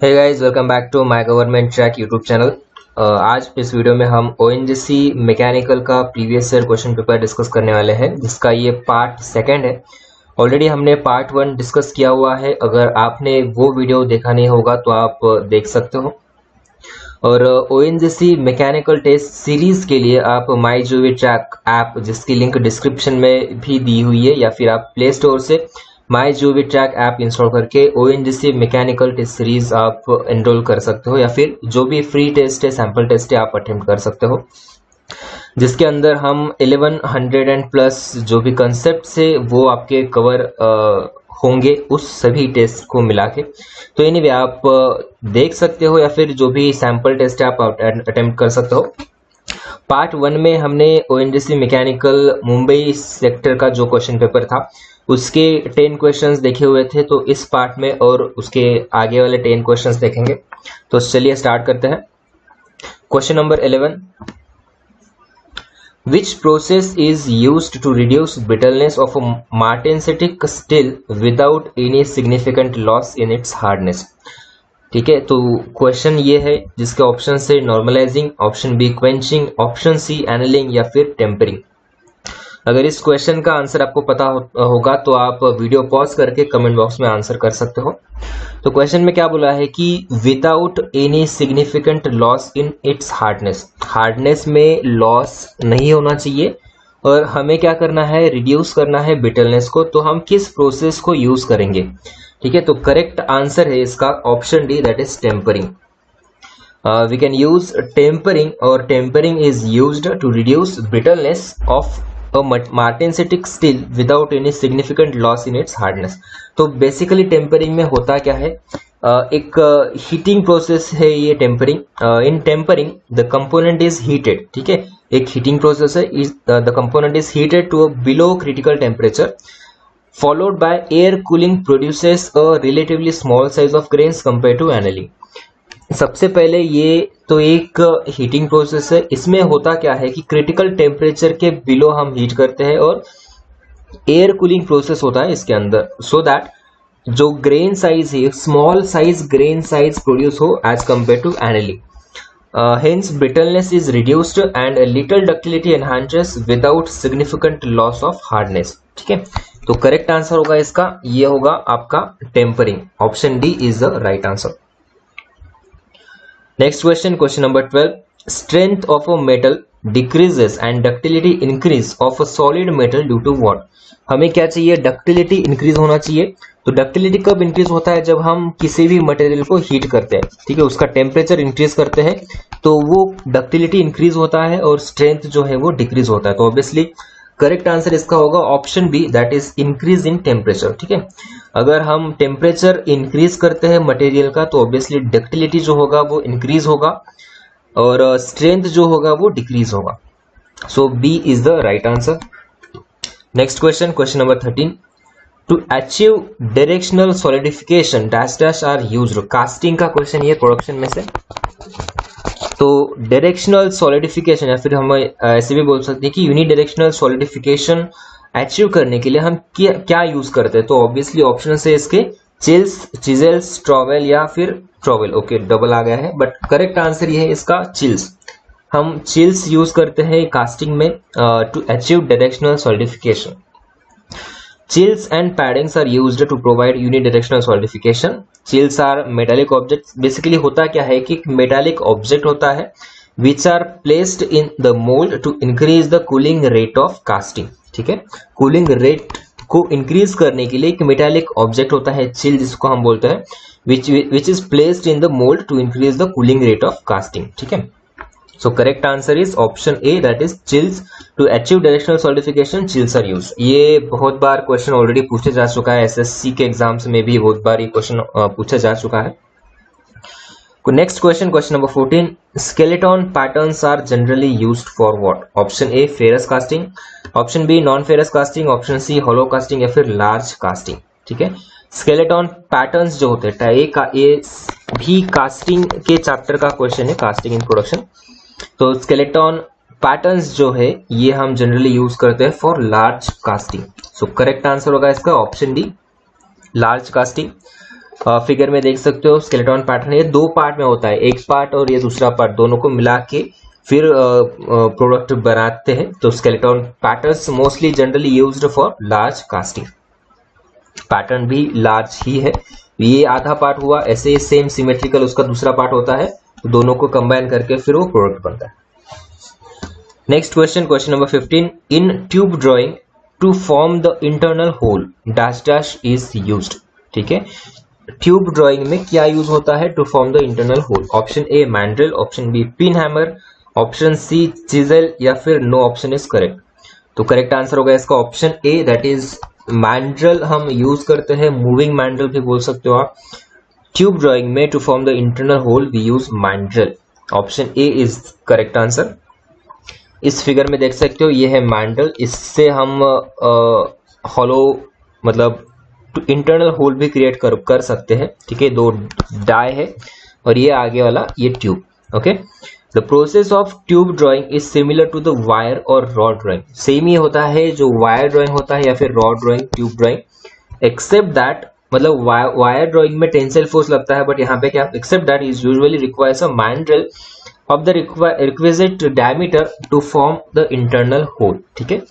Hey guys, welcome back to my government track YouTube channel. आज इस video में हम ओएनजीसी मैकेनिकल का previous year question paper discuss करने वाले हैं, जिसका ये पार्ट सेकंड है। ऑलरेडी हमने पार्ट 1 डिस्कस किया हुआ है। अगर आपने वो वीडियो देखा नहीं होगा तो आप देख सकते हो। और ओएनजीसी मैकेनिकल टेस्ट सीरीज के लिए आप माईजीओवी ट्रैक ऐप, जिसकी लिंक डिस्क्रिप्शन में भी दी हुई है, या फिर आप प्ले स्टोर से माईजीओवी ट्रैक ऐप इंस्टॉल करके ओएनजीसी मैकेनिकल टेस्ट सीरीज आप एनरोल कर सकते हो, या फिर जो भी फ्री टेस्ट है, सैंपल टेस्ट है, आप अटेम्प्ट कर सकते हो, जिसके अंदर हम 1100 एंड प्लस जो भी कंसेप्ट है वो आपके कवर होंगे उस सभी टेस्ट को मिला के। तो एनीवे आप देख सकते हो, या फिर जो भी सैंपल टेस्ट है आप अटेम्प्ट कर सकते हो। पार्ट 1 में हमने ओएनजीसी मैकेनिकल मुंबई सेक्टर का जो क्वेश्चन पेपर था उसके 10 क्वेश्चंस देखे हुए थे, तो इस पार्ट में और उसके आगे वाले 10 क्वेश्चंस देखेंगे। तो चलिए स्टार्ट करते हैं। Question number 11, which process is used to reduce brittleness of a martensitic steel without any significant loss in its hardness। ठीक है, तो क्वेश्चन ये है जिसके ऑप्शन से normalizing, option B quenching, option C annealing, या फिर टेम्परिंग। अगर इस क्वेश्चन का आंसर आपको पता होगा तो आप वीडियो पॉज करके कमेंट बॉक्स में आंसर कर सकते हो। तो क्वेश्चन में क्या बोला है कि without any significant loss in its hardness, hardness में लॉस नहीं होना चाहिए, और हमें क्या करना है, रिड्यूस करना है ब्रिटलनेस को। तो हम किस प्रोसेस को यूज करेंगे? ठीक है, तो करेक्ट आंसर है इसका option D, that is tempering. We can use tempering, और tempering is used to reduce brittleness of martensitic steel without any significant loss in its hardness. तो बेसिकली टेम्परिंग में होता क्या है, एक हीटिंग प्रोसेस है ये tempering. In tempering the component is heated. ठीक है, एक हीटिंग प्रोसेस है, the component is heated to a below critical temperature followed by air cooling produces a relatively small size of grains compared to annealing। सबसे पहले ये तो एक heating process है। इसमें होता क्या है कि क्रिटिकल टेम्परेचर के बिलो हम हीट करते हैं, और एयर कूलिंग प्रोसेस होता है इसके अंदर, सो दैट जो ग्रेन साइज है, small size grain size produce हो as compare to annealing. Hence brittleness is reduced and a little ductility enhances without significant loss of hardness। ठीक है, तो करेक्ट आंसर होगा इसका, ये होगा आपका tempering. Option D is the right answer. Next question, question number 12, strength of a metal decreases and ductility increase of a solid metal due to what. हमें क्या चाहिए, डक्टिलिटी इंक्रीज होना चाहिए। तो डक्टिलिटी कब इंक्रीज होता है, जब हम किसी भी मटेरियल को हीट करते हैं, ठीक है, उसका टेम्परेचर इंक्रीज करते हैं, तो वो डक्टिलिटी इंक्रीज होता है और स्ट्रेंथ जो है वो डिक्रीज होता है। तो ऑब्वियसली करेक्ट आंसर इसका होगा option B, that is increase in temperature. ठीक है, अगर हम टेम्परेचर इंक्रीज करते हैं मटेरियल का तो ऑब्वियसली डक्टिलिटी जो होगा वो इंक्रीज होगा, और स्ट्रेंथ जो होगा वो डिक्रीज होगा। So B is the right answer. Next question, question number 13, to achieve directional solidification dash dash are used. Casting का क्वेश्चन ये प्रोडक्शन में से। तो डायरेक्शनल सॉलिडिफिकेशन, या फिर हम ऐसे भी बोल सकते हैं कि यूनिडायरेक्शनल सॉलिडिफिकेशन अचीव करने के लिए हम क्या यूज करते हैं। तो ऑब्वियसली ऑप्शन है इसके चिल्स, चिजेल्स, ट्रॉवेल, या फिर ट्रॉवेल। ओके, डबल आ गया है, बट करेक्ट आंसर ये है इसका चिल्स। हम चिल्स यूज करते हैं कास्टिंग में to achieve directional solidification. Chills and paddings are used to provide unidirectional solidification। Chills are metallic objects। Basically होता क्या है कि मेटालिक ऑब्जेक्ट होता है which are placed in the mold to increase the cooling rate of casting। ठीक है, cooling rate को increase करने के लिए एक मेटालिक ऑब्जेक्ट होता है चिल, जिसको हम बोलते हैं which is placed in the mold to increase the cooling rate of casting। ठीक है, so correct answer is option A, that is chills। to achieve directional solidification chills are used। ये बहुत बार क्वेश्चन ऑलरेडी पूछा जा चुका है, SSC के exams में भी बहुत बार ये क्वेश्चन पूछा जा चुका है। Next question, question number 14, skeleton patterns are generally used for what। Option A ferrous casting, option B non ferrous casting, option C hollow casting, या फिर लार्ज कास्टिंग। ठीक है, स्केलेटॉन पैटर्न्स जो होते हैं, ये भी कास्टिंग के चैप्टर का क्वेश्चन है, कास्टिंग इन प्रोडक्शन। तो स्केलेटॉन पैटर्न्स जो है ये हम जनरली यूज करते हैं for large casting. So correct answer होगा इसका option D, large casting. Figure में देख सकते हो स्केलेटन पैटर्न ये दो पार्ट में होता है, एक पार्ट और ये दूसरा पार्ट, दोनों को मिला के फिर प्रोडक्ट बनाते हैं। तो skeleton patterns mostly generally used for large casting. Pattern भी लार्ज ही है, ये आधा पार्ट हुआ, ऐसे सेम सिमेट्रिकल उसका दूसरा पार्ट होता है, तो दोनों को कंबाइन करके फिर वो प्रोडक्ट बनता है। Next question, question number 15, in tube drawing to form the internal hole dash dash is used. ठीक है, ट्यूब ड्राइंग में क्या यूज होता है to form the internal hole? Option A mandrel, option B pin hammer, option C chisel, या फिर no option is correct. तो correct answer होगा इसका option A, that is mandrel हम यूज करते हैं, मूविंग मैंड्रिल भी बोल सकते हो आप। ट्यूब ड्राइंग में to form the internal hole we use mandrel. Option A is correct answer. इस फिगर में देख सकते हो ये है मैंड्रिल, इससे हम हॉलो मतलब इंटरनल होल भी क्रिएट कर सकते हैं। ठीक है, दो डाई है और ये आगे वाला ये tube. Okay, the process of tube drawing is similar to the wire और रॉड ड्राइंग। सेम ही होता है जो वायर ड्राइंग होता है या फिर rod drawing, tube drawing, except that मतलब वायर ड्राइंग में टेंसाइल फोर्स लगता है, बट यहाँ पे क्या, except that is usually requires a mandrel of the requisite diameter to form the internal hole. ठीक है,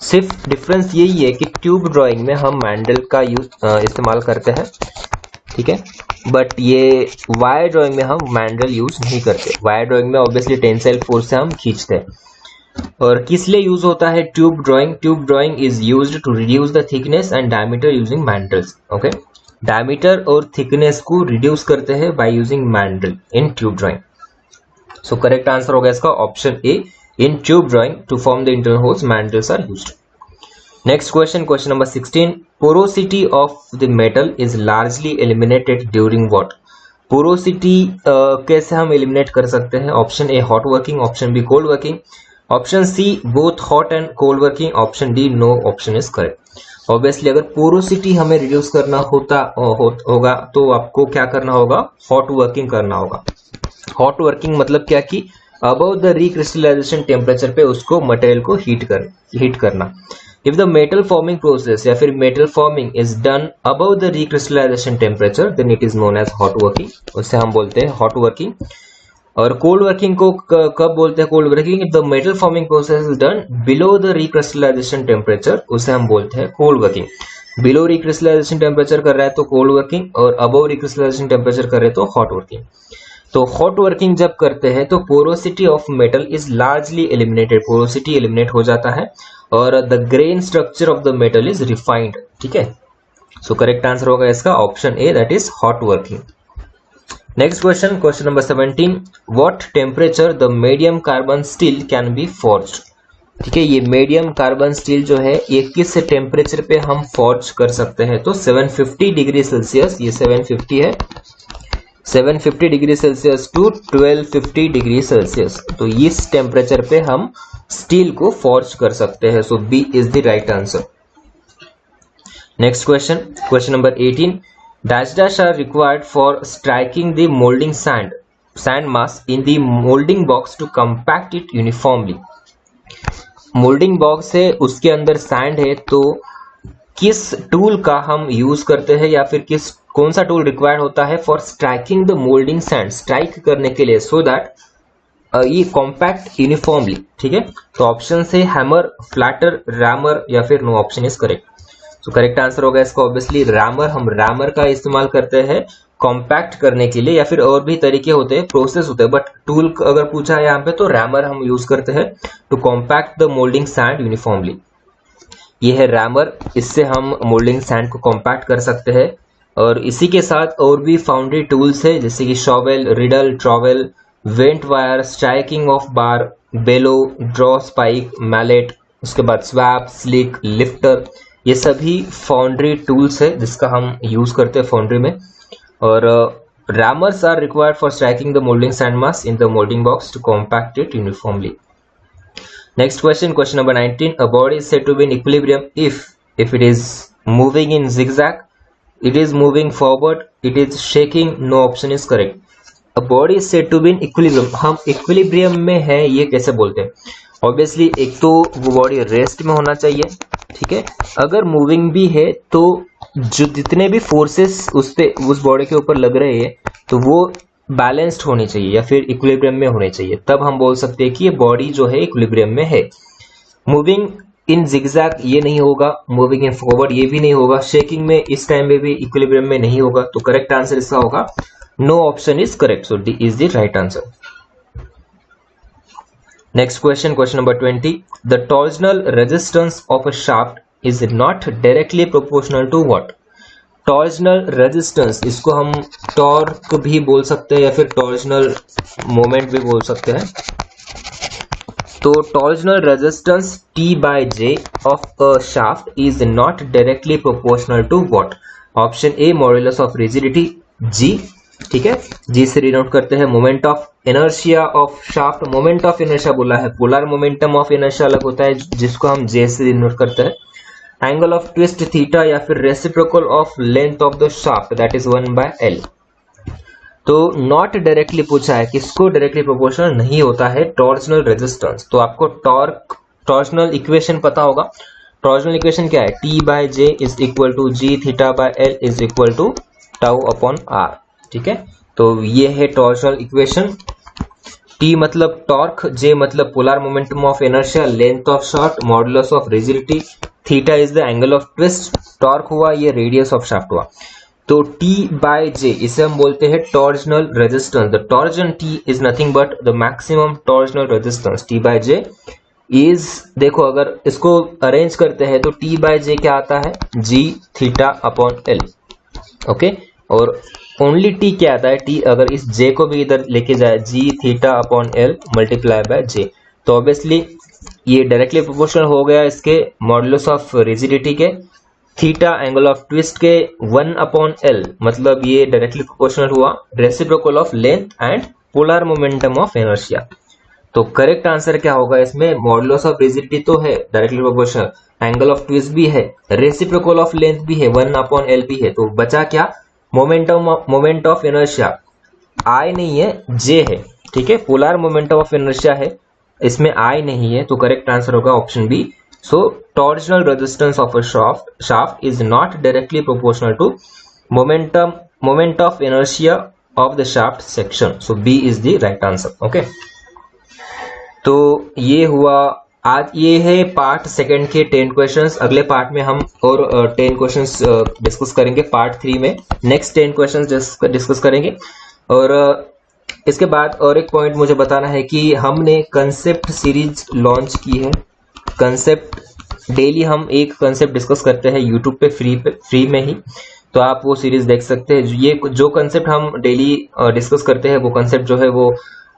सिर्फ डिफरेंस यही है कि ट्यूब ड्राइंग में हम मैंड्रिल का इस्तेमाल करते हैं। ठीक है, बट ये वायर ड्राइंग में हम मैंड्रिल यूज नहीं करते। वायर ड्राइंग में ऑब्वियसली टेंसाइल फोर्स से हम खींचते हैं। और किस लिए यूज होता है tube drawing? Tube drawing is used to reduce the thickness and diameter using mandrels. Okay, diameter और थिकनेस को रिड्यूस करते हैं by using mandrel in tube drawing. So correct answer होगा इसका option A, in tube drawing to form the internal holes mandrels are used. Next question, question number 16, porosity of the metal is largely eliminated during what? porosity कैसे हम eliminate कर सकते हैं? Option A hot working, option B cold working, option C both hot and cold working, option D no option is correct. Obviously अगर porosity हमें reduce करना होगा तो आपको क्या करना होगा? हॉट वर्किंग करना होगा। हॉट वर्किंग मतलब क्या कि अबव द रिक्रिस्टलाइजेशन टेम्परेचर पे उसको मटेरियल को हीट करना। If the metal forming process या फिर metal forming is done above the recrystallization temperature then it is known as hot working, उससे हम बोलते हैं हॉट वर्किंग। और कोल्ड वर्किंग को कब बोलते हैं? Cold working if the metal forming process is done below the recrystallization temperature, उसे हम बोलते हैं cold working. Below recrystallization temperature कर रहा है तो कोल्ड वर्किंग, और अबव रिक्रिस्टलाइजेशन टेम्परेचर कर रहे हैं तो हॉट वर्किंग। तो हॉट वर्किंग जब करते हैं तो porosity of metal is largely eliminated, porosity eliminate हो जाता है और the grain structure of the metal is refined. ठीक है, सो करेक्ट आंसर होगा इसका option A, that is hot working. Next question, question number 17, what temperature the medium carbon steel can be forged. ठीक है, ये मीडियम कार्बन स्टील जो है ये किस टेम्परेचर पे हम फॉर्ज कर सकते हैं? तो 750 डिग्री सेल्सियस, ये 750 है, 750 डिग्री सेल्सियस टू 1250 डिग्री सेल्सियस, तो इस टेम्परेचर पे हम स्टील को फॉर्ज कर सकते हैं। So B is the right answer. Next question, question number 18, dash dash are required for striking the moulding sand mass in the moulding box to compact it uniformly. Moulding box है, उसके अंदर sand है, तो किस tool का हम use करते हैं या फिर कौन सा टूल रिक्वायर्ड होता है for striking the moulding sand, strike करने के लिए, सो दैट ये कॉम्पैक्ट यूनिफॉर्मली। ठीक है, तो ऑप्शन से हैमर, फ्लैटर, रैमर, या फिर नो ऑप्शन इज करेक्ट। तो करेक्ट आंसर होगा इसका ऑब्वियसली रैमर। हम रैमर का इस्तेमाल करते हैं कॉम्पैक्ट करने के लिए, या फिर और भी तरीके होते हैं, प्रोसेस होते हैं, बट टूल अगर पूछा है यहाँ पे तो रैमर हम यूज करते हैं to compact the moulding sand uniformly. ये है रैमर, इससे हम मोल्डिंग सैंड को कॉम्पैक्ट कर सकते हैं। और इसी के साथ और भी फाउंड्री टूल्स है जैसे कि shovel, riddle, trowel, vent wire, striking off bar, bellow, draw spike, mallet, उसके बाद स्वैप, स्लिक, लिफ्टर, ये सभी फाउंड्री टूल्स है जिसका हम यूज करते हैं फाउंड्री में। और rammers are required for striking the moulding sand mass in the moulding box to compact it uniformly. Next question, question number 19, a body is said to be in equilibrium if it is moving in zigzag, it is moving forward, it is shaking, no option is correct. A body is said to be in equilibrium, हम equilibrium में है ये कैसे बोलते हैं? Obviously एक तो वो बॉडी रेस्ट में होना चाहिए, ठीक है। अगर मूविंग भी है तो जो जितने भी फोर्सेस उस बॉडी के ऊपर लग रहे हैं तो वो बैलेंस्ड होनी चाहिए या फिर इक्विलिब्रियम में होने चाहिए, तब हम बोल सकते हैं कि ये बॉडी जो है इक्विलिब्रियम में है। मूविंग इन जिगजैग ये नहीं होगा, मूविंग इन फॉरवर्ड ये भी नहीं होगा, शेकिंग में इस टाइम में भी इक्विलिब्रियम में नहीं होगा। तो करेक्ट आंसर इसका होगा no option is correct, so D is the right answer. Next question, question number 20. The torsional resistance of a shaft is not directly proportional to what? Torsional resistance, इसको हम torque भी बोल सकते हैं या फिर टॉर्जनल मोमेंट भी बोल सकते हैं। तो torsional resistance T by J of a shaft is not directly proportional to what? Option A modulus of rigidity G, ठीक है, जी से डिनोट करते हैं moment of inertia of shaft. Moment of inertia बोला है, पोलर मोमेंटम ऑफ इनर्शिया अलग होता है जिसको हम जे से डिनोट करते हैं। एंगल ऑफ ट्विस्ट थीटा या फिर reciprocal of length of the shaft that is 1/L। तो नॉट डायरेक्टली पूछा है, किसको डायरेक्टली प्रोपोर्शनल नहीं होता है, टॉर्जनल रेजिस्टेंस। तो आपको टॉर्जनल इक्वेशन पता होगा। टॉर्जनल इक्वेशन क्या है, T by J is equal to G theta by L is equal to tau upon R, ठीक है। तो ये है टॉर्शनल इक्वेशन। T मतलब टॉर्क, J मतलब polar moment of inertia, length of shaft, modulus of rigidity, theta is the angle of twist, torque हुआ ये radius of shaft हुआ। तो T बाय J इसे हम बोलते हैं torsional resistance. The torsion T is nothing but the maximum torsional resistance. T by J is, देखो अगर इसको अरेंज करते हैं तो T बाय J क्या आता है, G theta upon L, okay. और ओनली T क्या आता है, T अगर इस J को भी इधर लेके जाए, G theta upon L multiply by J, तो ऑब्वियसली ये डायरेक्टली प्रोपोर्शनल हो गया इसके मॉडुलस ऑफ रिजिडिटी के, थीटा एंगल ऑफ ट्विस्ट के 1/L, मतलब ये डायरेक्टली प्रोपोर्शनल हुआ reciprocal of length and polar moment of inertia. तो करेक्ट आंसर क्या होगा इसमें, मॉडुलस ऑफ रिजिडिटी तो है directly proportional, angle of twist भी है, रेसिप्रोकल ऑफ लेंथ भी है, 1/L भी है, तो बचा क्या, मोमेंट ऑफ इनर्शिया। I नहीं है, J है, ठीक है, पोलर मोमेंटम ऑफ इनर्शिया है, इसमें I नहीं है, तो करेक्ट आंसर होगा option B. So torsional resistance of a shaft is not directly proportional to moment of inertia of the shaft section, so B is the right answer, okay. तो ये हुआ आज, ये है पार्ट सेकंड के 10 questions. अगले part में हम और 10 क्वेश्चंस डिस्कस करेंगे पार्ट 3 में, नेक्स्ट 10 क्वेश्चंस डिस्कस करेंगे। और इसके बाद और एक पॉइंट मुझे बताना है कि हमने कंसेप्ट सीरीज लॉन्च की है। कंसेप्ट डेली हम एक कंसेप्ट डिस्कस करते हैं यूट्यूब पे फ्री में ही, तो आप वो सीरीज देख सकते हैं। ये जो कंसेप्ट हम डेली डिस्कस करते हैं वो कंसेप्ट जो है वो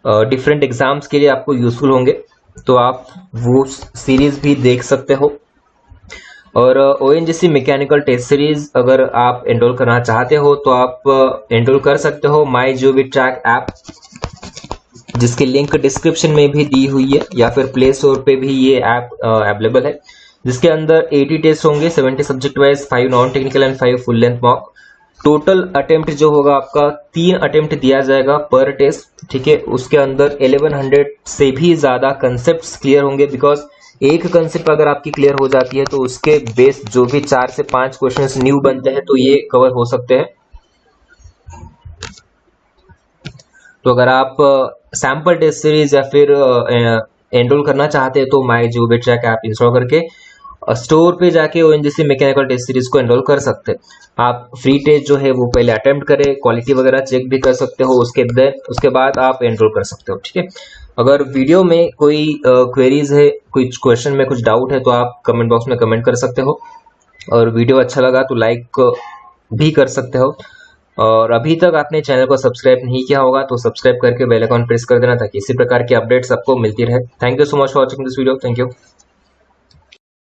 डिफरेंट एग्जाम्स के लिए आपको यूजफुल होंगे, तो आप वो सीरीज भी देख सकते हो। और ONGC मैकेनिकल टेस्ट सीरीज अगर आप एनरोल करना चाहते हो तो आप एनरोल कर सकते हो MyGeometry ट्रैक ऐप, जिसकी लिंक डिस्क्रिप्शन में भी दी हुई है, या फिर प्ले स्टोर पे भी ये ऐप अवेलेबल है, जिसके अंदर 80 टेस्ट होंगे, 70 subject wise, 5 non technical and 5 full length mock. Total attempt जो होगा आपका 3 अटेम्प्ट दिया जाएगा पर टेस्ट, ठीक है। उसके अंदर 1100 से भी ज्यादा कंसेप्ट्स क्लियर होंगे, बिकॉज एक कंसेप्ट अगर आपकी क्लियर हो जाती है तो उसके बेस जो भी 4 से 5 क्वेश्चंस न्यू बनते हैं तो ये कवर हो सकते हैं। तो अगर आप सैम्पल टेस्ट सीरीज या फिर एनरोल करना चाहते हैं तो MyGeometry ट्रैक ऐप इंस्टॉल करके स्टोर पे जाके ONGC मैकेनिकल टेस्ट सीरीज को एनरोल कर सकते हैं। आप फ्री टेस्ट जो है वो पहले अटेम्प्ट करें, क्वालिटी वगैरह चेक भी कर सकते हो, उसके बाद आप एनरोल कर सकते हो, ठीक है। अगर वीडियो में कोई क्वेरीज है, कुछ क्वेश्चन में कुछ डाउट है, तो आप कमेंट बॉक्स में कमेंट कर सकते हो, और वीडियो अच्छा लगा तो लाइक भी कर सकते हो। और अभी तक आपने चैनल को सब्सक्राइब नहीं किया होगा तो सब्सक्राइब करके बेल आइकन प्रेस कर देना, ताकि इसी प्रकार की अपडेट्स आपको मिलती रहे। Thank you so much for watching this video, thank you.